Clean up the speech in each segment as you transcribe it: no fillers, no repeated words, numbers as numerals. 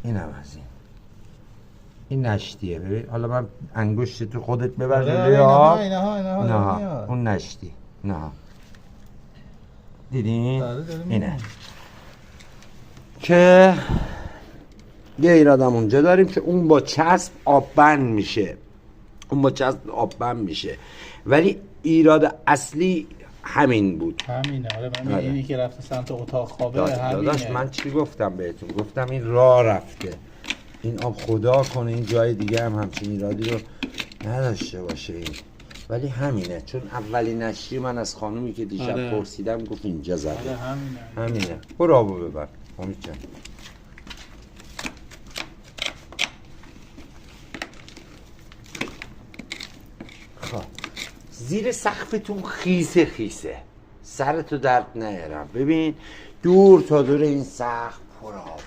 اینم از این نشتیه. ببین حالا من انگشت تو خودت ببر جلوی آب. نه اون نشتی. نه دیدین؟ اینه که یه ایرادم اونجا داریم که اون با چسب آببند میشه. ولی ایراد اصلی همین بود. همینه. آره من اینی که رفته سمت اتاق خوابه همینه. داداش من چی گفتم بهتون؟ گفتم این راه رفته، این آب خدا کنه این جای دیگه هم همچین ایرادی رو نداشته باشه این. ولی همینه، چون اولین نشری من از خانومی که دیشب پرسیدم گفت اینجا زده. آره همینه. برو آبو ببر امید جان. خب زیر سقفتون خیسه سرتو درد نیارم. ببین دور تا دور این سقف پر آبه.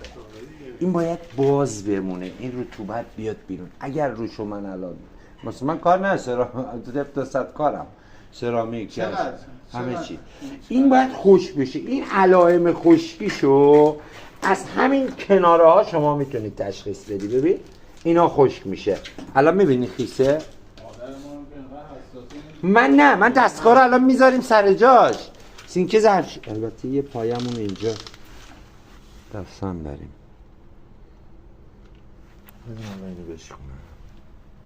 این باید باز بمونه، این رطوبت بیاد بیرون. اگر روشو من الان مثلا من کار نه تا صد کارم سرامیک همه چی، این باید خشک بشه. این علائم خشکیشو از همین کناره ها شما میتونید تشخیص بدی. ببین اینا خشک میشه. الان میبینی خیسه؟ من دستگاه رو الان میذاریم سر جاش. سینکه ظرف البته یه پایمون اینجا دستم داریم. بذارم اینو بشکنم.